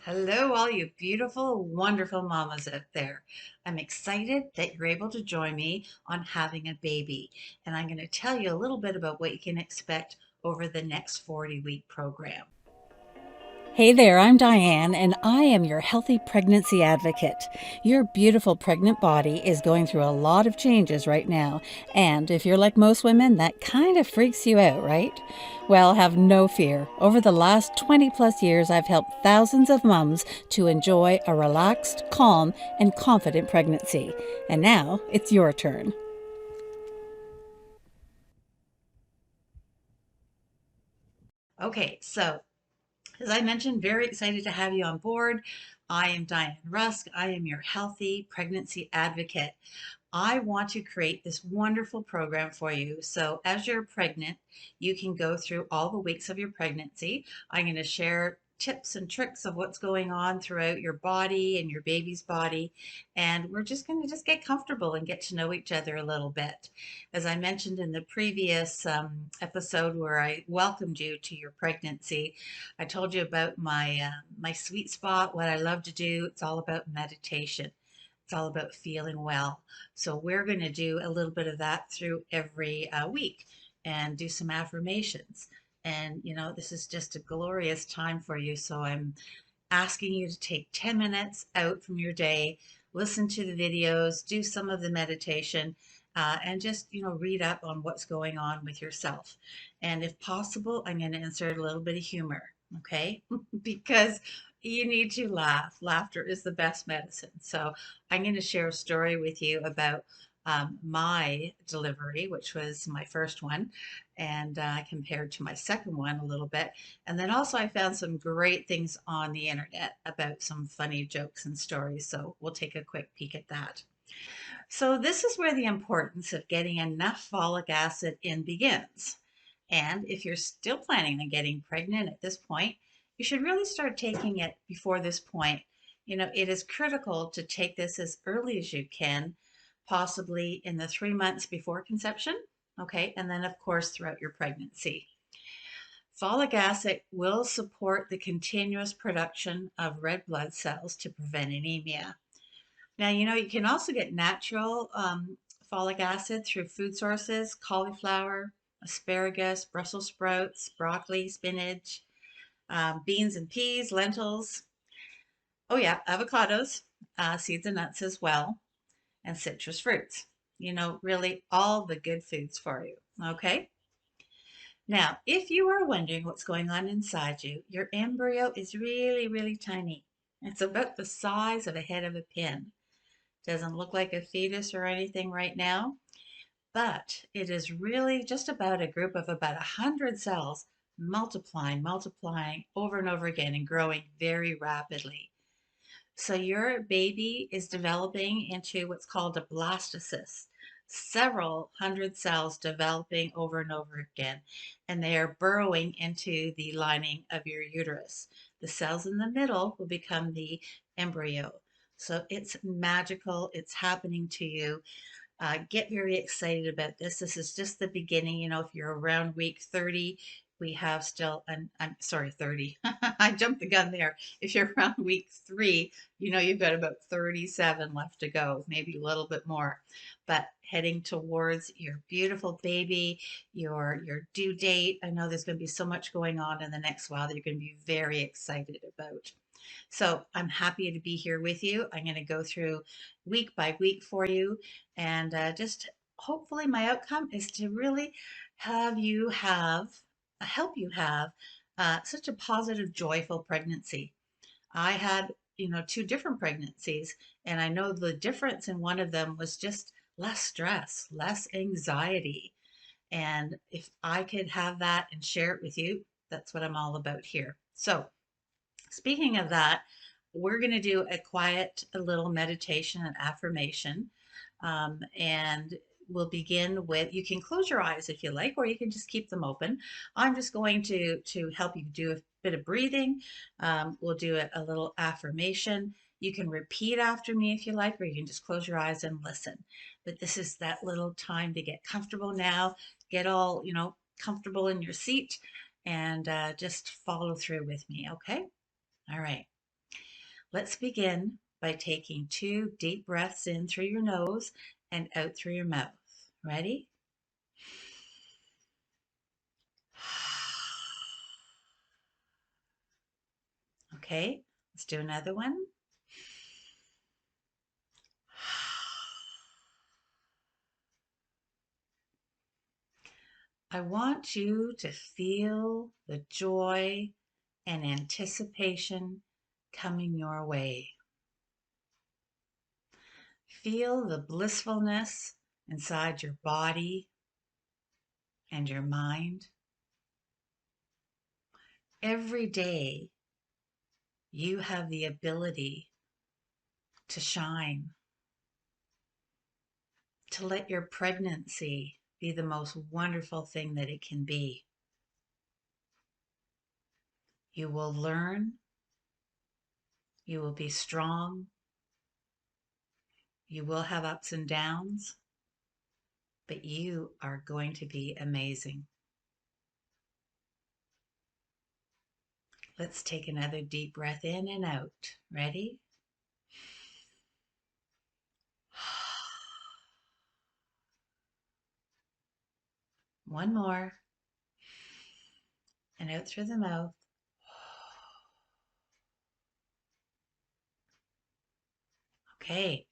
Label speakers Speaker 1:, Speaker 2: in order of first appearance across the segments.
Speaker 1: Hello, all you beautiful, wonderful mamas out there. I'm excited that you're able to join me on having a baby. And I'm going to tell you a little bit about what you can expect over the next 40-week program.
Speaker 2: Hey there, I'm Diane, and I am your healthy pregnancy advocate. Your beautiful pregnant body is going through a lot of changes right now, and if you're like most women, that kind of freaks you out, right? Well, have no fear. Over the last 20 plus years, I've helped thousands of mums to enjoy a relaxed, calm, and confident pregnancy. And now it's your turn.
Speaker 1: Okay, so as I mentioned, very excited to have you on board. I am Diane Rusk. I am your healthy pregnancy advocate. I want to create this wonderful program for you. So, as you're pregnant, you can go through all the weeks of your pregnancy. I'm going to share tips and tricks of what's going on throughout your body and your baby's body. And we're just going to just get comfortable and get to know each other a little bit. As I mentioned in the previous episode where I welcomed you to your pregnancy, I told you about my sweet spot, what I love to do. It's all about meditation. It's all about feeling well. So we're going to do a little bit of that through every week and do some affirmations. And this is just a glorious time for you. So I'm asking you to take 10 minutes out from your day, listen to the videos, do some of the meditation, and just, read up on what's going on with yourself. And if possible, I'm going to insert a little bit of humor, okay? Because you need to laugh. Laughter is the best medicine. So I'm going to share a story with you about my delivery, which was my first one, and compared to my second one a little bit. And then also, I found some great things on the internet about some funny jokes and stories. So we'll take a quick peek at that. So, this is where the importance of getting enough folic acid in begins. And if you're still planning on getting pregnant at this point, you should really start taking it before this point. It is critical to take this as early as you can, possibly in the 3 months before conception. Okay, and then, of course, throughout your pregnancy. Folic acid will support the continuous production of red blood cells to prevent anemia. Now, you can also get natural folic acid through food sources: cauliflower, asparagus, Brussels sprouts, broccoli, spinach, beans and peas, lentils. Oh, yeah, avocados, seeds and nuts as well, and citrus fruits. Really all the good foods for you. Okay. Now, if you are wondering what's going on inside you, your embryo is really, really tiny. It's about the size of a head of a pin. Doesn't look like a fetus or anything right now, but it is really just about a group of about 100 cells multiplying over and over again and growing very rapidly. So your baby is developing into what's called a blastocyst, several hundred cells developing over and over again, and they are burrowing into the lining of your uterus. The cells in the middle will become the embryo. So it's magical. It's happening to you. Get very excited about this. This is just the beginning. If you're around week 30, we have still, and I'm sorry, 30. I jumped the gun there. If you're around week 3, you've got about 37 left to go, maybe a little bit more. But heading towards your beautiful baby, your due date. I know there's going to be so much going on in the next while that you're going to be very excited about. So I'm happy to be here with you. I'm going to go through week by week for you, and just hopefully my outcome is to really have you have help you have such a positive, joyful pregnancy. I had, two different pregnancies, and I know the difference in one of them was just less stress, less anxiety. And if I could have that and share it with you, that's what I'm all about here. So, speaking of that, we're going to do a quiet a little meditation and affirmation. And we'll begin with, you can close your eyes if you like, or you can just keep them open. I'm just going to help you do a bit of breathing. We'll do a little affirmation. You can repeat after me if you like, or you can just close your eyes and listen. But this is that little time to get comfortable now, get all, comfortable in your seat, and just follow through with me, okay? All right. Let's begin by taking 2 deep breaths in through your nose and out through your mouth. Ready? Okay, let's do another one. I want you to feel the joy and anticipation coming your way. Feel the blissfulness inside your body and your mind. Every day, you have the ability to shine, to let your pregnancy be the most wonderful thing that it can be. You will learn, you will be strong, you will have ups and downs, but you are going to be amazing. Let's take another deep breath in and out. Ready? One more. And out through the mouth. Okay.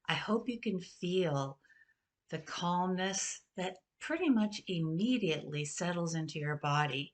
Speaker 1: I hope you can feel the calmness that pretty much immediately settles into your body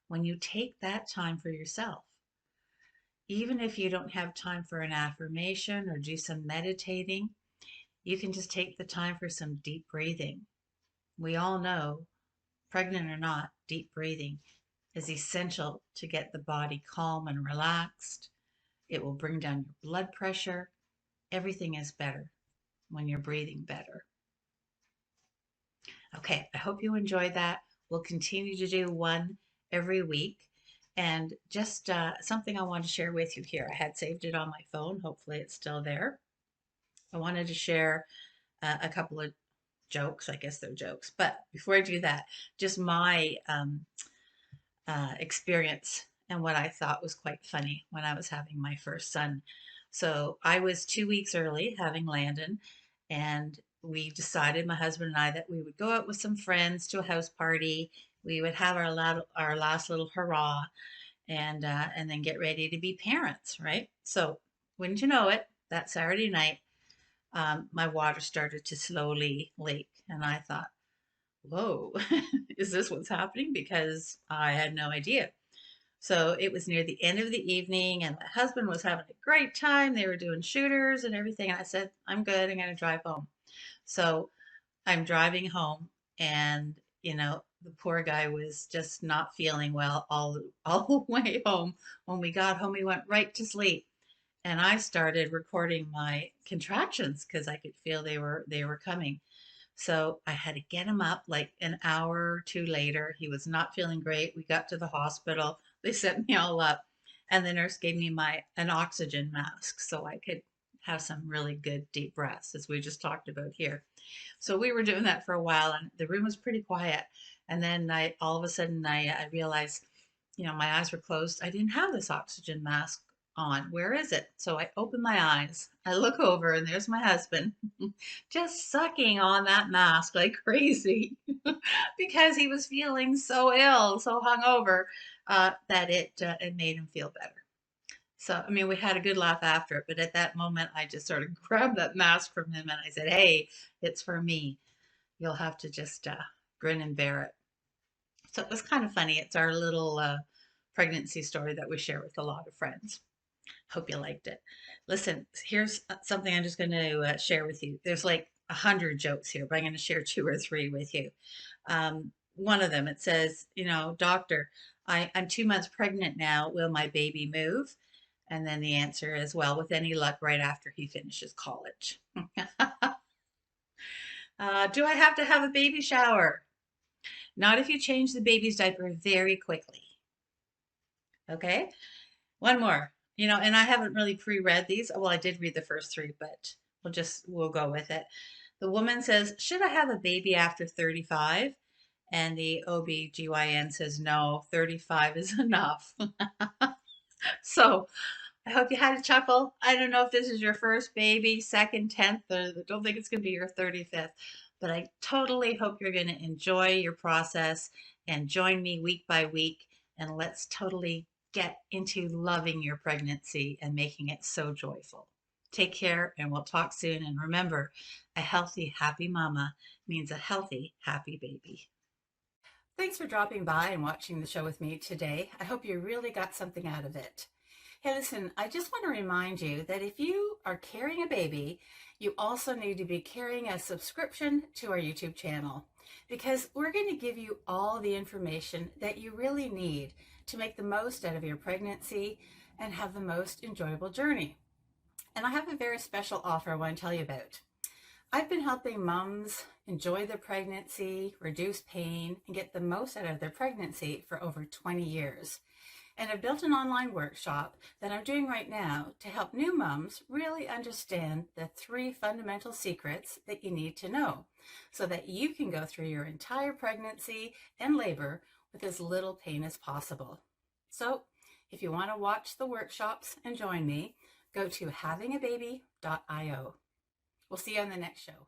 Speaker 1: when you take that time for yourself. Even if you don't have time for an affirmation or do some meditating, you can just take the time for some deep breathing. We all know, pregnant or not, deep breathing is essential to get the body calm and relaxed. It will bring down your blood pressure. Everything is better when you're breathing better. Okay, I hope you enjoyed that. We'll continue to do one every week. And just something I want to share with you here. I had saved it on my phone. Hopefully, it's still there. I wanted to share a couple of jokes. I guess they're jokes. But before I do that, just my experience and what I thought was quite funny when I was having my first son. So I was 2 weeks early having Landon, and we decided, my husband and I, that we would go out with some friends to a house party. We would have our last little hurrah, and then get ready to be parents, right? So wouldn't you know it, that Saturday night, my water started to slowly leak, and I thought, whoa, is this what's happening? Because I had no idea. So it was near the end of the evening, and my husband was having a great time. They were doing shooters and everything. And I said, I'm good. I'm going to drive home. So I'm driving home, and the poor guy was just not feeling well all the way home. When we got home, he went right to sleep, and I started recording my contractions because I could feel they were coming. So I had to get him up like an hour or two later. He was not feeling great. We got to the hospital. They set me all up, and the nurse gave me my an oxygen mask so I could have some really good deep breaths, as we just talked about here. So we were doing that for a while, and the room was pretty quiet. And then I all of a sudden I realized, my eyes were closed. I didn't have this oxygen mask on. Where is it? So I open my eyes. I look over, and there's my husband just sucking on that mask like crazy because he was feeling so ill, so hungover, that it made him feel better. So, I mean, we had a good laugh after it, but at that moment, I just sort of grabbed that mask from him and I said, "Hey, it's for me. You'll have to just grin and bear it." So it was kind of funny. It's our little pregnancy story that we share with a lot of friends. Hope you liked it. Listen, here's something I'm just going to share with you. There's like 100 jokes here, but I'm going to share 2 or 3 with you. One of them, it says, doctor, I'm 2 months pregnant now. Will my baby move? And then the answer is, well, with any luck, right after he finishes college. Do I have to have a baby shower? Not if you change the baby's diaper very quickly. Okay. One more. And I haven't really pre-read these. Well, I did read the first 3, but we'll go with it. The woman says, should I have a baby after 35? And the OBGYN says, no, 35 is enough. So I hope you had a chuckle. I don't know if this is your first baby, second, 10th, or I don't think it's going to be your 35th, but I totally hope you're going to enjoy your process and join me week by week. And let's totally get into loving your pregnancy and making it so joyful. Take care, and we'll talk soon. And remember, a healthy, happy mama means a healthy, happy baby.
Speaker 2: Thanks for dropping by and watching the show with me today. I hope you really got something out of it. Hey, listen, I just want to remind you that if you are carrying a baby, you also need to be carrying a subscription to our YouTube channel because we're going to give you all the information that you really need to make the most out of your pregnancy and have the most enjoyable journey. And I have a very special offer I want to tell you about. I've been helping moms enjoy their pregnancy, reduce pain, and get the most out of their pregnancy for over 20 years. And I've built an online workshop that I'm doing right now to help new moms really understand the 3 fundamental secrets that you need to know so that you can go through your entire pregnancy and labor with as little pain as possible. So if you want to watch the workshops and join me, go to havingababy.io. We'll see you on the next show.